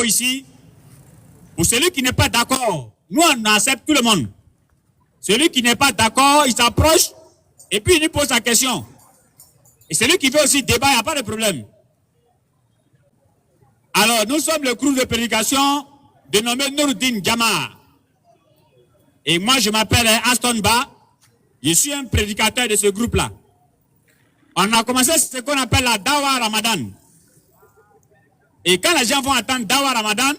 ici, pour celui qui n'est pas d'accord, nous on accepte tout le monde. Celui qui n'est pas d'accord, il s'approche et puis il nous pose la question. Et celui qui veut aussi débat, il n'y a pas de problème. Alors, nous sommes le groupe de prédication dénommé Nouruddin Jama. Et moi, je m'appelle Aston Ba. Je suis un prédicateur de ce groupe-là. On a commencé ce qu'on appelle la Dawa Ramadan. Et quand les gens vont attendre Dawa Ramadan,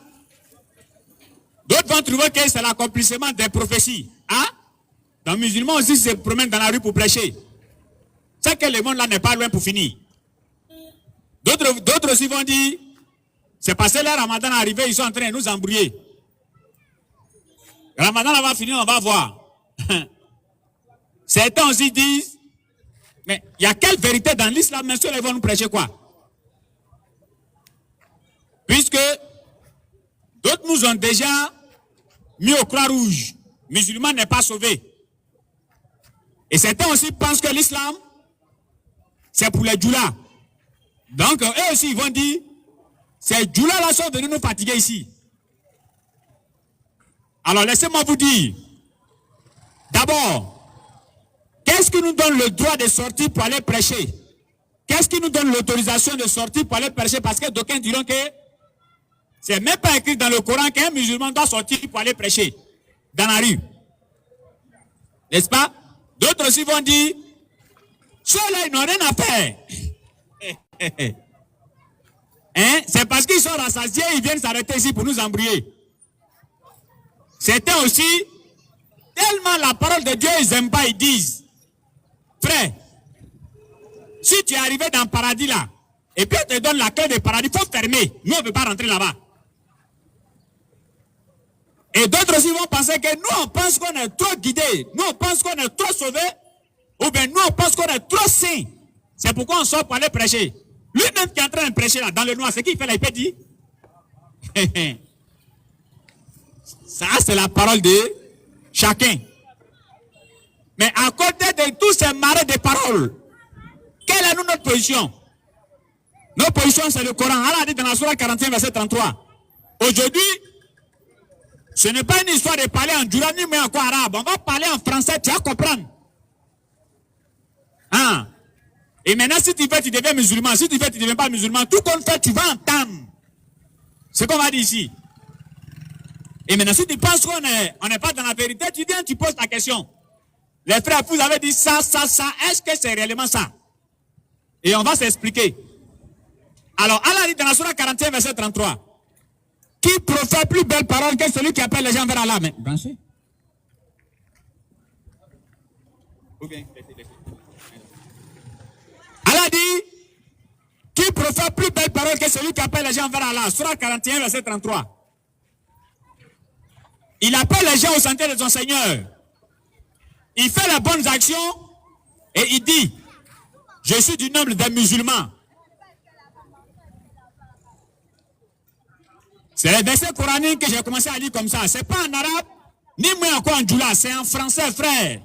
d'autres vont trouver que c'est l'accomplissement des prophéties. Hein? Les musulmans aussi se promènent dans la rue pour prêcher. C'est que le monde là n'est pas loin pour finir. D'autres aussi vont dire, c'est parce que le Ramadan est arrivé, ils sont en train de nous embrouiller. Le Ramadan là va finir, on va voir. Certains aussi disent, mais il y a quelle vérité dans l'islam, mais ceux-là vont nous prêcher quoi? Puisque d'autres nous ont déjà mis au croix rouge. Musulman n'est pas sauvé. Et certains aussi pensent que l'islam, c'est pour les djoulas. Donc, eux aussi, ils vont dire, ces djoulas-là sont venus nous fatiguer ici. Alors, laissez-moi vous dire, d'abord, qu'est-ce qui nous donne le droit de sortir pour aller prêcher? Qu'est-ce qui nous donne l'autorisation de sortir pour aller prêcher? Parce que d'aucuns diront que c'est même pas écrit dans le Coran qu'un musulman doit sortir pour aller prêcher dans la rue. N'est-ce pas? D'autres aussi vont dire, ceux-là, ils n'ont rien à faire. Hein? C'est parce qu'ils sont rassasiés, ils viennent s'arrêter ici pour nous embrouiller. Certains aussi, tellement la parole de Dieu, ils n'aiment pas, ils disent, frère, si tu es arrivé dans le paradis là, et puis on te donne la clé du paradis, il faut fermer. Nous, on ne peut pas rentrer là-bas. Et d'autres aussi vont penser que nous, on pense qu'on est trop guidés. Nous, on pense qu'on est trop sauvés. Ou bien nous, on pense qu'on est trop saints. C'est pourquoi on sort pour aller prêcher. Lui-même qui est en train de prêcher là, dans le noir, c'est qui fait là, il peut dire. Ça, c'est la parole de chacun. Mais à côté de tous ces marais de paroles, quelle est notre position? Notre position, c'est le Coran. Allah a dit dans la Sourate 41, verset 33. Aujourd'hui, ce n'est pas une histoire de parler en djoula ni mais en quoi arabe. On va parler en français, tu vas comprendre. Hein? Et maintenant, si tu veux, tu deviens musulman. Si tu veux, tu ne deviens pas musulman. Tout qu'on fait, tu vas entendre. C'est qu'on va dire ici. Et maintenant, si tu penses qu'on n'est pas dans la vérité, tu viens, tu poses ta question. Les frères, vous avez dit ça, est-ce que c'est réellement ça? Et on va s'expliquer. Alors, Allah dit dans la Sourate 41, verset 33. Qui profère plus belle parole que celui qui appelle les gens vers Allah? Mais, branchez. Allah dit, qui profère plus belle parole que celui qui appelle les gens vers Allah? Sourate 41, verset 33. Il appelle les gens au sentier de son Seigneur. Il fait les bonnes actions et il dit, je suis du nombre des musulmans. C'est le verset coranique que j'ai commencé à lire comme ça. Ce n'est pas en arabe, ni moi encore en djoula, c'est en français, frère.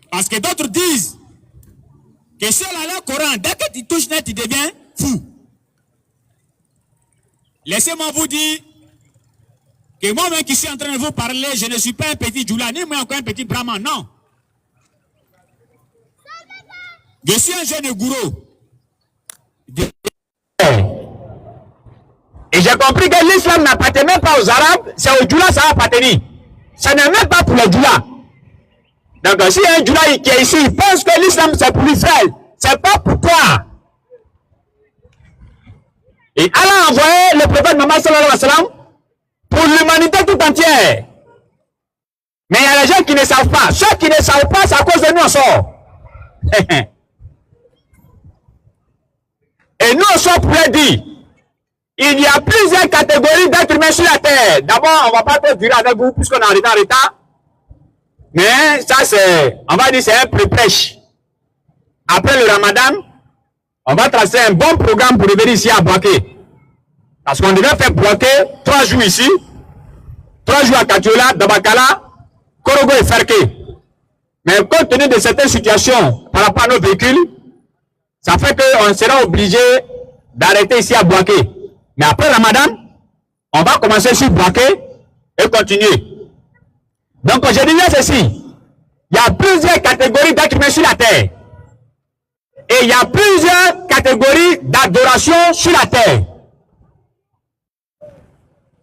Parce que d'autres disent que sur le Coran, dès que tu touches net, tu deviens fou. Laissez-moi vous dire que moi-même qui suis en train de vous parler, je ne suis pas un petit djoula, ni moi encore un petit brahman, non. Je suis un jeune gourou. Et j'ai compris que l'islam n'appartient même pas aux Arabes, c'est aux djoulas ça va appartenir. Ça n'est même pas pour les djoulas. Donc si un djoula qui est ici, il pense que l'islam c'est pour l'Israël, c'est pas pour toi. Et Allah a envoyé le prophète Mohammed sallallahu alayhi wa sallam pour l'humanité tout entière. Mais il y a des gens qui ne savent pas. Ceux qui ne savent pas, c'est à cause de nous on sort. Et nous on sort pour leur dire. Il y a plusieurs catégories d'êtres humains sur la terre. D'abord, on ne va pas trop durer avec vous puisqu'on est en retard. Mais ça, c'est, on va dire, c'est un pré-prêche. Après le Ramadan, on va tracer un bon programme pour revenir ici à Boaké. Parce qu'on devait faire Boaké 3 jours ici, 3 jours à Katiola, Dabakala, Korogo et Ferké. Mais compte tenu de certaines situations par rapport à nos véhicules, ça fait qu'on sera obligé d'arrêter ici à Boaké. Mais après Ramadan, on va commencer sur Boaké et continuer. Donc, je disais ceci. Il y a plusieurs catégories d'êtres humains sur la terre. Et il y a plusieurs catégories d'adoration sur la terre.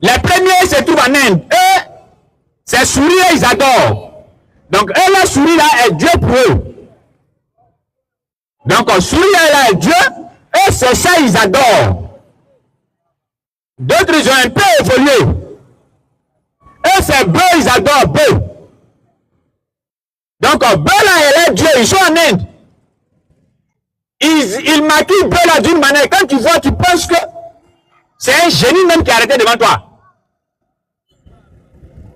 Les premiers se trouvent en Inde. Eux, c'est souris et ils adorent. Donc, eux, la souris là est Dieu pour eux. Donc, souris là est Dieu. Eux, c'est ça, ils adorent. D'autres, ils ont un peu évolué. Eux, c'est bœuf, ils adorent bœuf. Donc, bœuf là, elle est Dieu. Ils sont en Inde. Ils maquillent bœuf là d'une manière. Quand tu vois, tu penses que c'est un génie même qui est arrêté devant toi.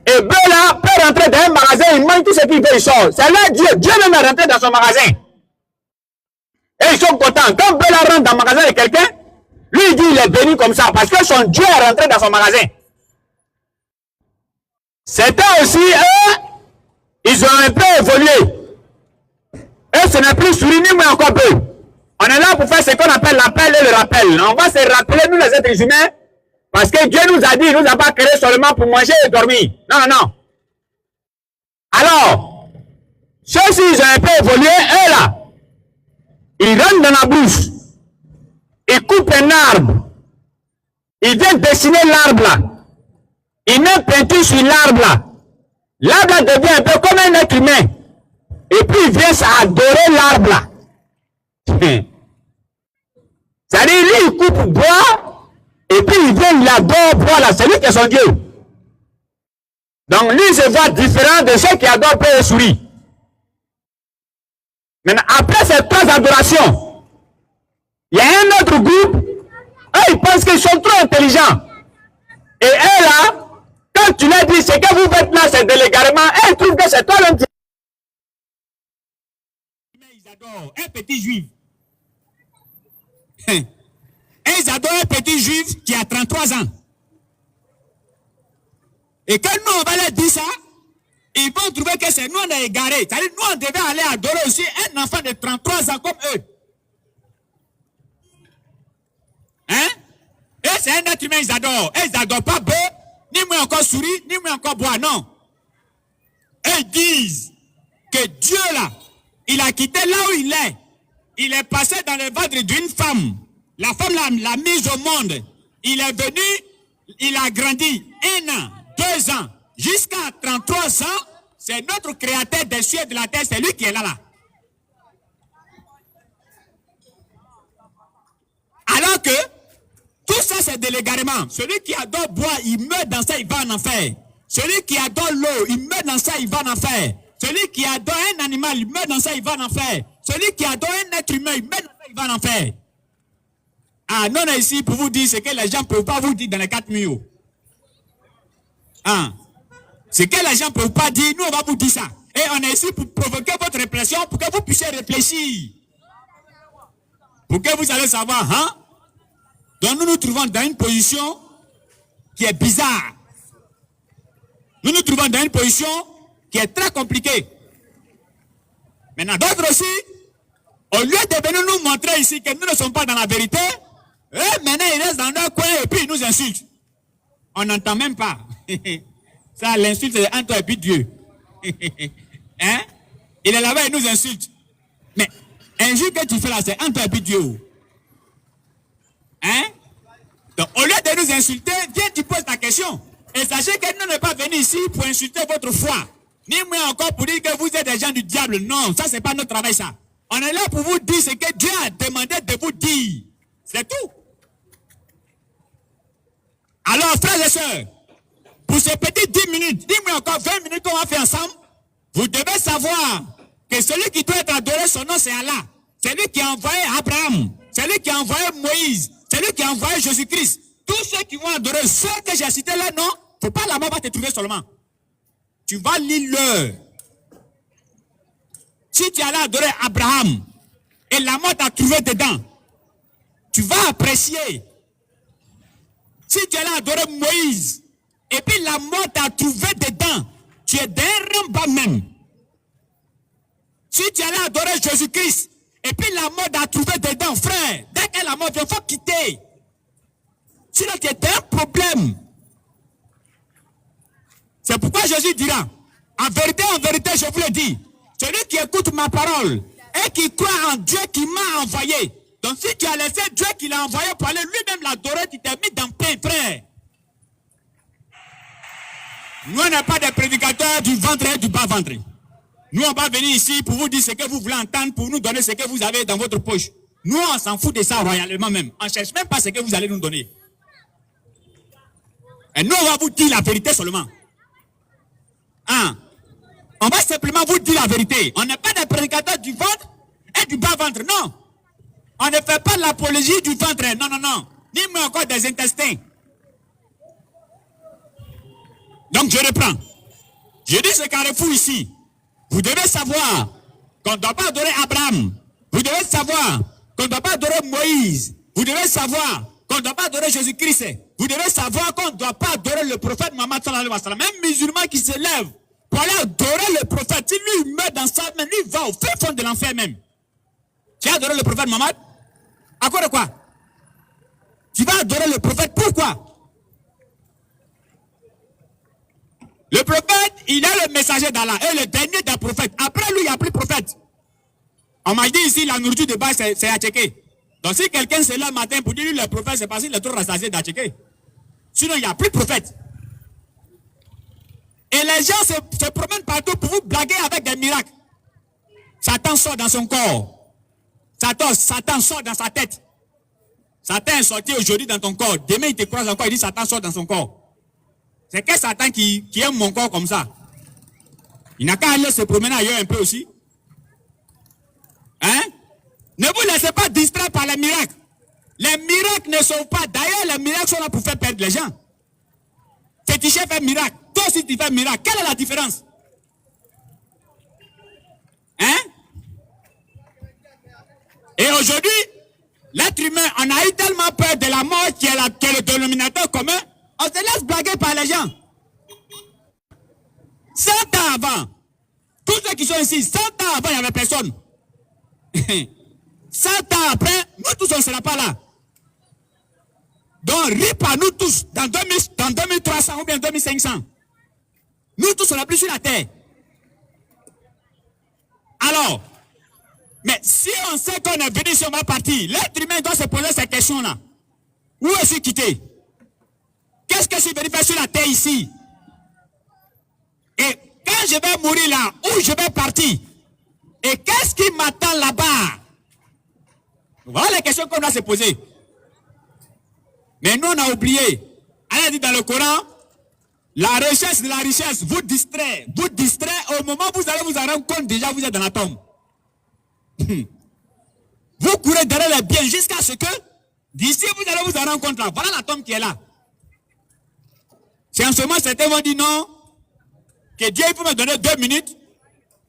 Et bœuf là peut rentrer dans un magasin, il mange tout ce qu'il veut, il sort. C'est là Dieu. Dieu même est rentré dans son magasin. Et ils sont contents. Quand bœuf là rentre dans le magasin de quelqu'un, lui il dit il est béni comme ça parce que son Dieu est rentré dans son magasin. Certains aussi, eux, ils ont un peu évolué. Eux, ce n'est plus souris ni moins encore bœuf. On est là pour faire ce qu'on appelle l'appel et le rappel. On va se rappeler, nous les êtres humains, parce que Dieu nous a dit, il ne nous a pas créé seulement pour manger et dormir. Non, non, non. Alors, ceux-ci, ils ont un peu évolué, eux là, ils rentrent dans la bouche, ils coupent un arbre, ils viennent dessiner l'arbre là, ils mettent peinture sur l'arbre là. L'arbre là devient un peu comme un être humain. Et puis ils viennent adorer l'arbre là. C'est-à-dire, lui, il coupe bois, et puis il vient, il adore bois là, c'est lui qui est son Dieu. Donc lui, il se voit différent de ceux qui adorent paix et souris. Maintenant, après ces trois adorations, il y a un autre groupe, eux, ils pensent qu'ils sont trop intelligents. Et eux là, quand tu leur dis, ce que vous faites là, c'est de l'égarement, eux, ils trouvent que c'est toi l'homme. Ils adorent un petit juif. Ils adorent un petit juif qui a 33 ans. Et quand nous, on va leur dire ça, ils vont trouver que c'est nous, on est égarés. C'est-à-dire, nous, on devait aller adorer aussi un enfant de 33 ans comme eux. Hein? Et c'est un être humain, ils adorent. Et ils n'adorent pas bœuf, ni moi encore souris, ni moi encore bois, non. Et ils disent que Dieu, là, il a quitté là où il est. Il est passé dans le ventre d'une femme. La femme l'a mise au monde. Il est venu, il a grandi 1 an, 2 ans, jusqu'à 33 ans. C'est notre créateur des cieux et de la terre, c'est lui qui est là. Alors que tout ça, c'est de l'égarement. Celui qui adore boire, il meurt dans ça, il va en enfer. Celui qui adore l'eau, il meurt dans ça, il va en enfer. Celui qui adore un animal, il meurt dans ça, il va en enfer. Celui qui adore un être humain, il meurt dans ça, il va en enfer. Ah, non, on est ici pour vous dire ce que les gens ne peuvent pas vous dire dans les 4 murs. Ah. Ce que les gens ne peuvent pas dire, nous, on va vous dire ça. Et on est ici pour provoquer votre réflexion, pour que vous puissiez réfléchir. Pour que vous allez savoir, hein? Donc, nous nous trouvons dans une position qui est bizarre. Nous nous trouvons dans une position qui est très compliquée. Maintenant, d'autres aussi, au lieu de venir nous montrer ici que nous ne sommes pas dans la vérité, eux, maintenant, ils restent dans leur coin et puis ils nous insultent. On n'entend même pas. Ça, l'insulte, c'est entre toi et puis Dieu. Hein? Il est là-bas et nous insulte. Mais, un jour que tu fais là, c'est entre toi et puis Dieu. Hein? Donc, au lieu de nous insulter, viens, tu poses ta question. Et sachez que nous ne sommes pas venus ici pour insulter votre foi. Ni moi encore pour dire que vous êtes des gens du diable. Non, ça, c'est pas notre travail, ça. On est là pour vous dire ce que Dieu a demandé de vous dire. C'est tout. Alors, frères et sœurs, pour ces petites 10 minutes, dis-moi encore 20 minutes qu'on va faire ensemble, vous devez savoir que celui qui doit être adoré, son nom, c'est Allah. C'est lui qui a envoyé Abraham. C'est lui qui a envoyé Moïse. C'est lui qui a envoyé Jésus-Christ. Tous ceux qui vont adorer, ceux que j'ai cités là, non, faut pas la mort va te trouver seulement. Tu vas lire leur. Si tu allais adorer Abraham et la mort t'a trouvé dedans, tu vas apprécier. Si tu allais adorer Moïse et puis la mort t'a trouvé dedans, tu es d'un rang bas même. Si tu allais adorer Jésus-Christ et puis la mort t'a trouvé dedans, frère, dès que la mort vient, il faut quitter. Sinon, tu es un problème. C'est pourquoi Jésus dira, en vérité, je vous le dis, celui qui écoute ma parole et qui croit en Dieu qui m'a envoyé. Donc si tu as laissé Dieu qui l'a envoyé pour aller lui-même l'adorer, tu t'es mis dans pain, frère. Nous, on n'est pas des prédicateurs du ventre et du bas-ventre. Nous, on va venir ici pour vous dire ce que vous voulez entendre, pour nous donner ce que vous avez dans votre poche. Nous, on s'en fout de ça royalement même. On ne cherche même pas ce que vous allez nous donner. Et nous, on va vous dire la vérité seulement. Hein? On va simplement vous dire la vérité. On n'est pas des prédicateurs du ventre et du bas-ventre, non. On ne fait pas l'apologie du ventre, non, non, non. Ni même encore des intestins. Donc, je reprends. Je dis ce carrefour ici. Vous devez savoir qu'on ne doit pas adorer Abraham. Vous devez savoir qu'on ne doit pas adorer Moïse. Vous devez savoir qu'on ne doit pas adorer Jésus-Christ. Vous devez savoir qu'on ne doit pas adorer le prophète Mohammed sallallahu alayhi wa sallam. Même musulman qui se lève pour aller adorer le prophète, si lui meurt dans sa main, lui va au fin fond de l'enfer même. Tu as adoré le prophète Mohammed? À quoi de quoi? Tu vas adorer le prophète, pourquoi? Le prophète, il est le messager d'Allah et le dernier des prophètes. Après lui, il n'y a plus de prophète. On m'a dit ici, la nourriture de base, c'est à checker. Donc si quelqu'un se lève le matin pour dire lui, le prophète, c'est parce qu'il est trop rassasié d'à checker. Sinon, il n'y a plus de prophète. Et les gens se promènent partout pour vous blaguer avec des miracles. Satan sort dans son corps. Satan sort dans sa tête. Satan est sorti aujourd'hui dans ton corps. Demain, il te croise encore, il dit Satan sort dans son corps. C'est quel Satan qui aime mon corps comme ça? Il n'a qu'à aller se promener ailleurs un peu aussi. Hein? Ne vous laissez pas distraire par les miracles. Les miracles ne sauvent pas. D'ailleurs, les miracles sont là pour faire perdre les gens. Fétiché fait miracle. Toi aussi tu fais miracle. Quelle est la différence? Hein? Et aujourd'hui, l'être humain, on a eu tellement peur de la mort qui est le dénominateur commun. On se laisse blaguer par les gens. 100 ans avant, tous ceux qui sont ici, 100 ans avant, il n'y avait personne. 100 ans après, nous tous, on ne sera pas là. Donc, rip à nous tous, dans 2300 ou bien 2500. Nous tous, on n'a plus sur la terre. Alors, mais si on sait qu'on est venu, si on va partir, l'être humain doit se poser ces questions-là. Où est-ce quitté? Qu'est-ce que je suis venu faire sur la terre ici? Et quand je vais mourir là, où je vais partir? Et qu'est-ce qui m'attend là-bas? Voilà les questions qu'on doit se poser. Mais nous, on a oublié. Allah dit dans le Coran, la recherche de la richesse vous distrait. Vous distrait au moment où vous allez vous en rendre compte, déjà vous êtes dans la tombe. Vous courez derrière les biens jusqu'à ce que, d'ici vous allez vous en rendre compte là. Voilà la tombe qui est là. C'est en ce moment, certains vont dire non, que Dieu il faut me donner 2 minutes.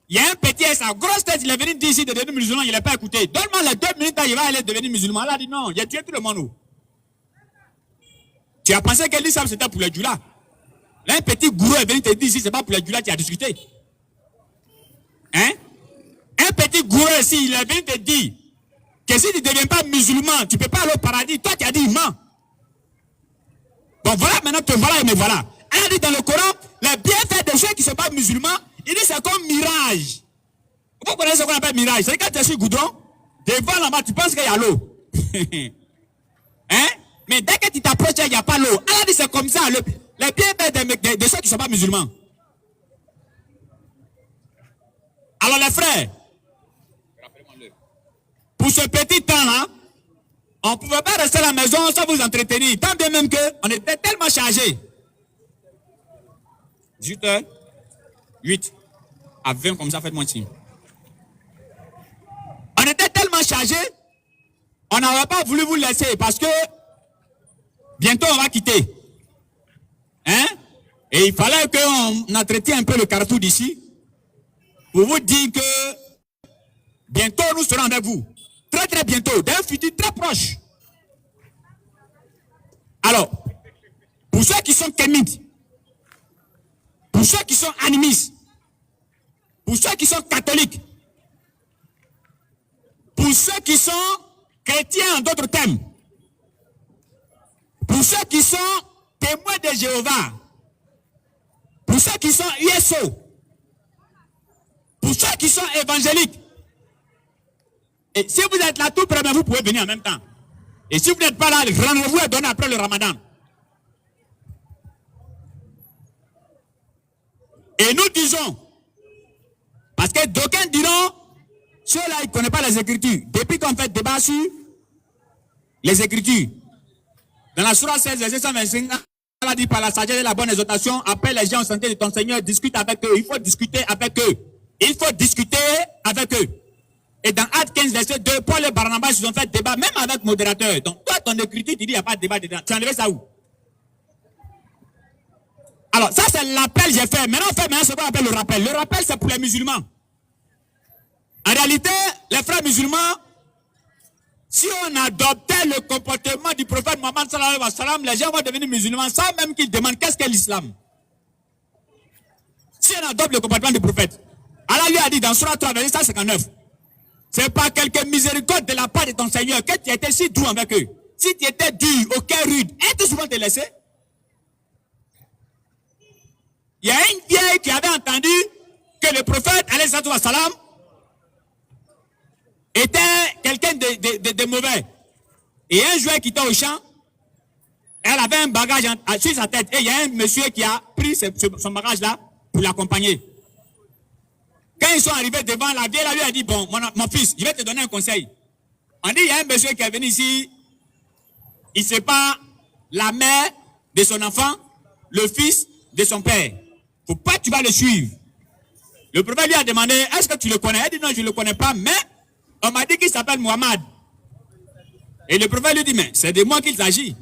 Il y a un petit à sa grosse tête, il est venu dire ici de devenir musulman, il n'a pas écouté. Donne-moi les 2 minutes, il va aller devenir musulman. Il a dit non, il a tué tout le monde. Tu as pensé que l'islam c'était pour les djoulas. Là, un petit gourou est venu te dire ici, c'est pas pour les djoulas, tu as discuté. Hein? Un petit gourou ici, il est venu te dire que si tu ne deviens pas musulman, tu ne peux pas aller au paradis. Toi, tu as dit, il ment. Bon, voilà, maintenant, te voilà et me voilà. Elle a dit dans le Coran, les bienfaits des gens qui ne sont pas musulmans, il dit c'est comme mirage. Vous connaissez ce qu'on appelle mirage? C'est quand tu es sur le goudron, devant là-bas, tu penses qu'il y a l'eau. Hein? Mais dès que tu t'approches, il n'y a pas l'eau. Elle a dit c'est comme ça, les bienfaits de ceux qui ne sont pas musulmans. Alors les frères, pour ce petit temps-là, on ne pouvait pas rester à la maison sans vous entretenir. Tant bien même qu'on était tellement chargés. 18h, 8 à 20 comme ça, faites-moi signe. On était tellement chargés, on n'aurait pas voulu vous laisser parce que bientôt on va quitter. Hein? Et il fallait qu'on entretienne un peu le carrefour d'ici pour vous dire que bientôt nous serons avec vous. Très très bientôt, d'un futur très proche. Alors, pour ceux qui sont kémites, pour ceux qui sont animistes, pour ceux qui sont catholiques, pour ceux qui sont chrétiens en d'autres termes, pour ceux qui sont témoins de Jéhovah, pour ceux qui sont ISO, pour ceux qui sont évangéliques. Et si vous êtes là tout premier, vous pouvez venir en même temps. Et si vous n'êtes pas là, le rendez-vous est donné après le Ramadan. Et nous disons, parce que d'aucuns diront, ceux-là, ils ne connaissent pas les Écritures. Depuis qu'on fait débat sur les Écritures, dans la Sourate 16, verset 125, Allah dit par la sagesse et la bonne exhortation, appelle les gens en santé de ton Seigneur, discute avec eux. Il faut discuter avec eux. Il faut discuter avec eux. Et dans Actes 15, verset 2, Paul et Barnabas, ils ont fait débat, même avec modérateur. Donc, toi, ton écriture, tu dis, il n'y a pas de débat dedans. Tu as enlevé ça où? Alors, ça, c'est l'appel que j'ai fait. Maintenant, on fait ce qu'on appelle le rappel. Le rappel, c'est pour les musulmans. En réalité, les frères musulmans, si on adoptait le comportement du prophète Mohammed sallallahu alayhi wa sallam, les gens vont devenir musulmans sans même qu'ils demandent qu'est-ce qu'est l'islam. Si on adopte le comportement du prophète, Allah lui a dit dans Surah 3, verset 159, c'est pas quelque miséricorde de la part de ton Seigneur que tu étais si doux avec eux. Si tu étais dur, au cœur rude, est-ce souvent te laisser? Il y a une vieille qui avait entendu que le prophète, alayhi wa sallam, était quelqu'un de mauvais. Et un jour, qui était au champ, elle avait un bagage sur sa tête. Et il y a un monsieur qui a pris son bagage-là pour l'accompagner. Quand ils sont arrivés devant, la vieille lui a dit, bon, mon fils, je vais te donner un conseil. On dit, il y a un monsieur qui est venu ici, il ne sait pas la mère de son enfant, le fils de son père. Faut pas que tu vas le suivre. Le prophète lui a demandé, est-ce que tu le connais? Elle dit, non, je ne le connais pas, mais on m'a dit qu'il s'appelle Mohammed. Et le prophète lui dit, mais c'est de moi qu'il s'agit.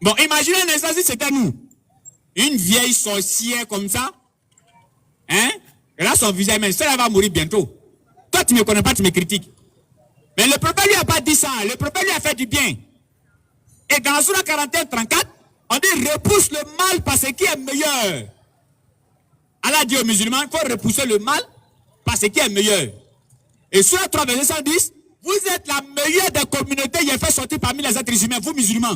Bon, imaginez un instant si c'était nous. Une vieille sorcière comme ça. Hein? Et là, son visage, mais celle-là va mourir bientôt. Toi, tu ne me connais pas, tu me critiques. Mais le prophète lui a pas dit ça. Le prophète lui a fait du bien. Et dans la Sourate 41, 34, on dit repousse le mal par ce qui est meilleur. Allah dit aux musulmans, il faut repousser le mal par ce qui est meilleur. Et sur la 3, verset 110, vous êtes la meilleure des communautés qui a fait sortir parmi les êtres humains, vous musulmans.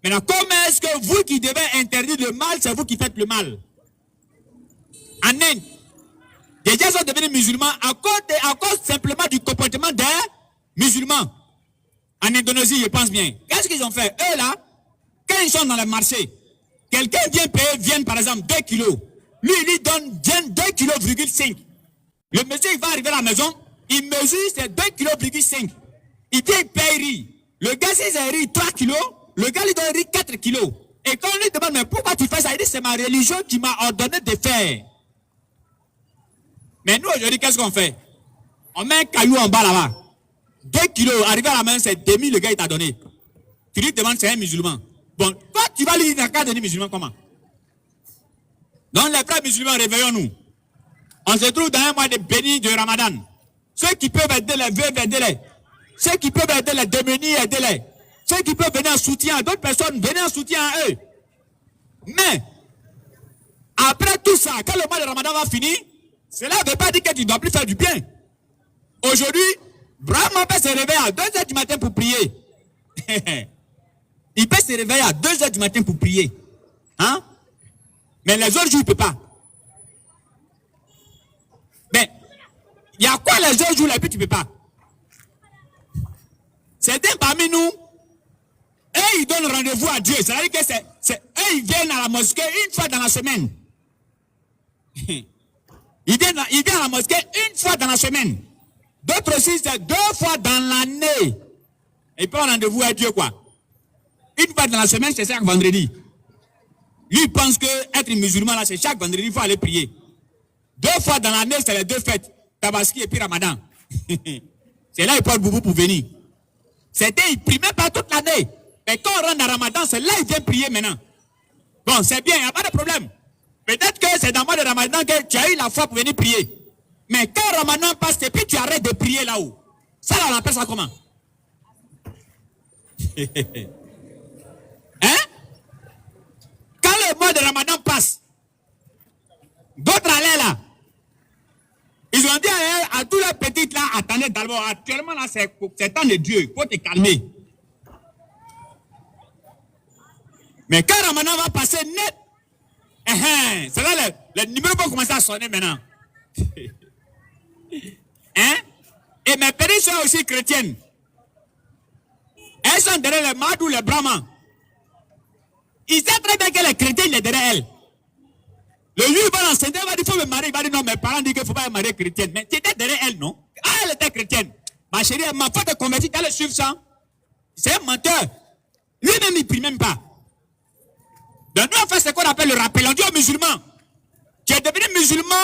Maintenant, comment est-ce que vous qui devez interdire le mal, c'est vous qui faites le mal? En Inde, les gens sont devenus musulmans à cause simplement du comportement des musulmans. En Indonésie, je pense bien. Qu'est-ce qu'ils ont fait? Eux là, quand ils sont dans le marché, quelqu'un vient payer viande par exemple 2 kilos. Lui, il lui donne 2,5 kg. Le monsieur, il va arriver à la maison, il mesure ses 2,5 kg. Il dit, il paye riz. Le gars, s'il a riz 3 kilos, le gars lui donne riz 4 kilos. Et quand on lui demande, mais pourquoi tu fais ça? Il dit, c'est ma religion qui m'a ordonné de faire. Mais nous, aujourd'hui, qu'est-ce qu'on fait? On met un caillou en bas là-bas. 2 kilos, arrivé à la main, c'est demi, le gars, il t'a donné. Tu lui demandes, c'est un musulman. Bon, toi, tu vas lui dire, qu'à donner musulman comment? Donc, les frères musulmans, réveillons-nous. On se trouve dans un mois de béni de Ramadan. Ceux qui peuvent aider les veuves, aidez-les. Ceux qui peuvent aider les démunis, aidez-les. Ceux qui peuvent venir en soutien à d'autres personnes, venez en soutien à eux. Mais, après tout ça, quand le mois de Ramadan va finir, cela ne veut pas dire que tu ne dois plus faire du bien. Aujourd'hui, Brahma peut se réveiller à 2 h du matin pour prier. Il peut se réveiller à 2 h du matin pour prier. Hein? Mais les autres jours, il ne peut pas. Mais, il y a quoi les autres jours là, puis tu ne peux pas? Certains parmi nous, eux, ils donnent rendez-vous à Dieu. C'est-à-dire que eux, ils viennent à la mosquée une fois dans la semaine. Ils viennent à la mosquée une fois dans la semaine. D'autres aussi, c'est 2 fois dans l'année. Et ils prennent rendez-vous à Dieu, quoi. Une fois dans la semaine, c'est chaque vendredi. Lui, il pense que être musulman, là, c'est chaque vendredi, il faut aller prier. 2 fois dans l'année, c'est les 2 fêtes. Tabaski et puis Ramadan. C'est là, il porte boubou pour venir. C'était, il ne prie même pas toute l'année. Mais quand on rentre dans Ramadan, c'est là, il vient prier maintenant. Bon, c'est bien, il n'y a pas de problème. Peut-être que c'est dans le mois de Ramadan que tu as eu la foi pour venir prier. Mais quand Ramadan passe, et puis tu arrêtes de prier là-haut. Ça, là, on appelle ça comment? Hein? Quand le mois de Ramadan passe, d'autres allaient là. Ils ont dit à tous les petites là, attendez d'abord, actuellement là, c'est temps de Dieu, il faut te calmer. Mais quand Ramadan va passer net, c'est là les numéros vont commencer à sonner maintenant. Hein? Et mes péris sont aussi chrétiennes. Elles sont derrière les Madou, les Brahmans. Ils savent très bien que les chrétiens, il est derrière elles. Le lieu va l'enseigner, il va dire, il faut me marier. Il va dire, non, mes parents disent qu'il ne faut pas me marier chrétienne. Mais tu étais derrière elle, non? Ah, elle était chrétienne. Ma chérie, ma foi de convertir, tu allais suivre ça. C'est un menteur. Lui-même, il ne prie même pas. Donc, nous, en fait, c'est qu'on appelle le rappel. On dit aux musulmans, tu es devenu musulman,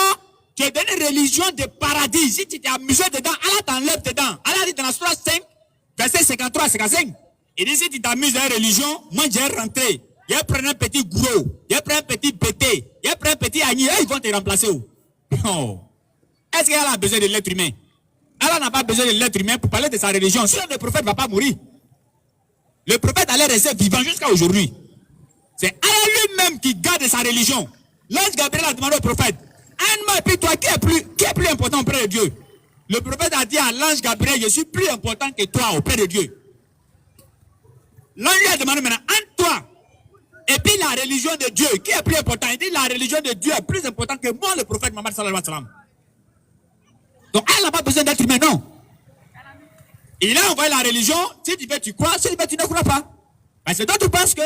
tu es devenu religion de paradis. Si tu t'es amusé dedans, Allah t'enlève dedans. Allah dit dans la Surah 5, verset 53-55. Il dit, si tu t'amuses dans la religion, moi, j'ai rentré. Il prend un petit gros, il prend un petit pété, il prend un petit agneau, ils vont te remplacer où? Oh. Est-ce qu'Allah a besoin de l'être humain? Allah n'a pas besoin de l'être humain pour parler de sa religion. Sinon, le prophète ne va pas mourir. Le prophète allait rester vivant jusqu'à aujourd'hui. C'est Allah lui-même qui garde sa religion. L'ange Gabriel a demandé au prophète, Anne-moi, et puis toi, qui est plus important auprès de Dieu? Le prophète a dit à l'ange Gabriel, je suis plus important que toi auprès de Dieu. L'ange lui a demandé maintenant, Anne-toi. Et puis la religion de Dieu, qui est plus important? Il dit la religion de Dieu est plus importante que moi, le prophète Mohammed sallallahu alayhi wa sallam. Donc elle n'a pas besoin d'être humain, non. Il a envoyé la religion, si tu veux tu crois, si tu veux tu ne crois pas. Parce que toi tu penses que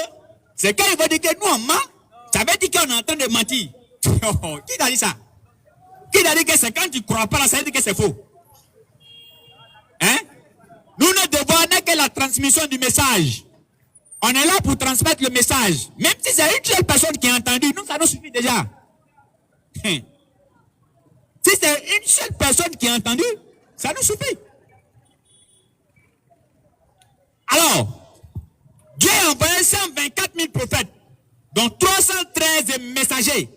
c'est quand il va dire que nous on ment, ça veut dire qu'on est en train de mentir. Qui t'a dit ça? Qui t'a dit que c'est quand tu ne crois pas, ça veut dire que c'est faux? Hein? Nous ne devons n'est que la transmission du message. On est là pour transmettre le message. Même si c'est une seule personne qui a entendu, nous, ça nous suffit déjà. Si c'est une seule personne qui a entendu, ça nous suffit. Alors, Dieu a envoyé 124 000 prophètes, dont 313 messagers.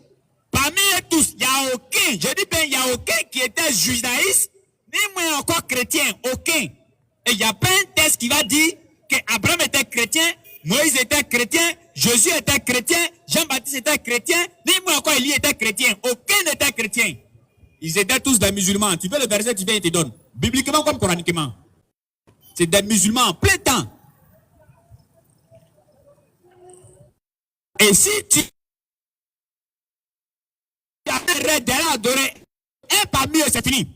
Parmi eux tous, il n'y a aucun, je dis bien, il n'y a aucun qui était judaïste, ni moins encore chrétien, aucun. Et il n'y a pas un texte qui va dire qu'Abraham était chrétien, Moïse était chrétien, Jésus était chrétien, Jean-Baptiste était chrétien, ni moi encore Élie était chrétien. Aucun n'était chrétien. Ils étaient tous des musulmans. Tu veux le verset, tu viens et te donne. Bibliquement comme coraniquement. C'est des musulmans en plein temps. Et si tu arrêtes d'aller adorer un parmi eux, c'est fini.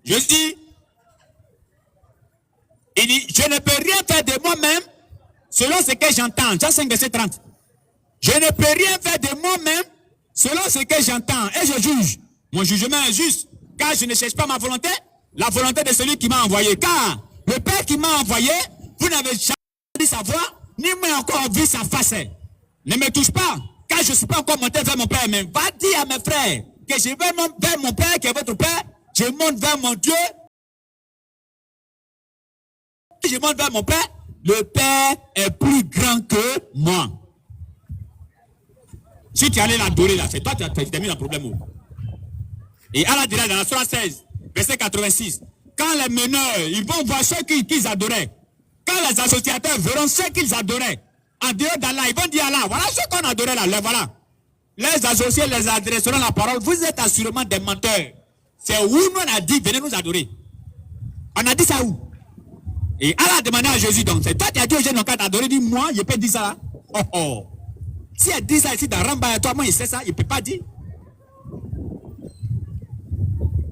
Je dis, il dit, je ne peux rien faire de moi-même selon ce que j'entends. Jean 5, verset 30. Je ne peux rien faire de moi-même selon ce que j'entends. Et je juge. Mon jugement est juste. Car je ne cherche pas ma volonté, la volonté de celui qui m'a envoyé. Car le Père qui m'a envoyé, vous n'avez jamais entendu sa voix, ni même encore vu sa face. Ne me touche pas, car je ne suis pas encore monté vers mon Père. Mais va dire à mes frères que je vais vers mon Père qui est votre Père. Je monte vers mon Dieu. Je monte vers mon Père. Le Père est plus grand que moi. Si tu allais l'adorer là, c'est toi qui t'as mis un problème. Et Allah dira dans la Surah 16, verset 86, quand les meneurs, ils vont voir ceux qu'ils adoraient, quand les associateurs verront ceux qu'ils adoraient, en dehors d'Allah, ils vont dire Allah, voilà ceux qu'on adorait là, les voilà. Les associés les adresseront la parole, vous êtes assurément des menteurs. C'est où nous on a dit, venez nous adorer. On a dit ça où? Et Allah a demandé à Jésus, donc, c'est toi qui as dit aux jeunes, quand t'adorer, dis moi, je peux dire ça là. Oh oh. Si elle dit ça ici dans Ramba, toi, moi, il sait ça, il ne peut pas dire.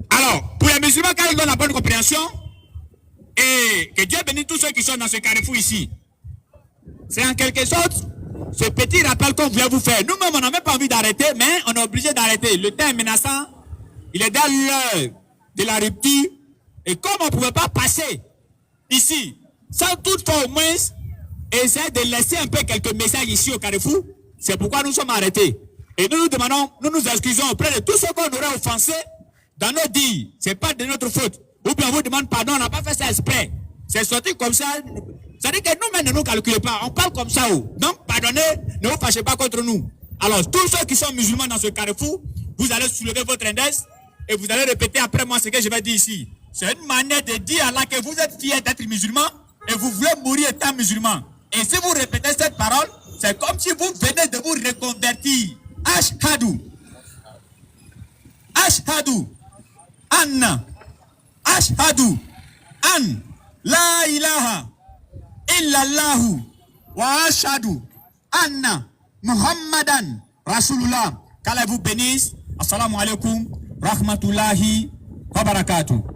Alors, pour les musulmans, quand ils ont la bonne compréhension, et que Dieu bénisse tous ceux qui sont dans ce carrefour ici, c'est en quelque sorte ce petit rappel qu'on voulait vous faire. Nous-mêmes, on n'a même pas envie d'arrêter, mais on est obligé d'arrêter. Le temps est menaçant, il est dans l'heure de la rupture, et comme on ne pouvait pas passer ici, sans toutefois au moins essayer de laisser un peu quelques messages ici au carrefour, c'est pourquoi nous sommes arrêtés. Et nous nous demandons, nous nous excusons auprès de tous ceux qu'on aurait offensés dans nos dires. Ce n'est pas de notre faute. Ou bien on vous demande pardon, on n'a pas fait ça exprès. C'est sorti comme ça. Ça veut dire que nous-mêmes ne nous calculez pas. On parle comme ça. Donc pardonnez, ne vous fâchez pas contre nous. Alors tous ceux qui sont musulmans dans ce carrefour, vous allez soulever votre index et vous allez répéter après moi ce que je vais dire ici. C'est une manière de dire à Allah que vous êtes fiers d'être musulman et vous voulez mourir étant musulman. Et si vous répétez cette parole, c'est comme si vous venez de vous reconvertir. Ashhadu. Ashhadu. Anna. Ashhadu. An. La ilaha. Illallahu. Wa ashhadu anna Muhammadan Rasulullah. Qu'Allah vous bénisse. Assalamu alaikum rahmatullahi wa barakatuh.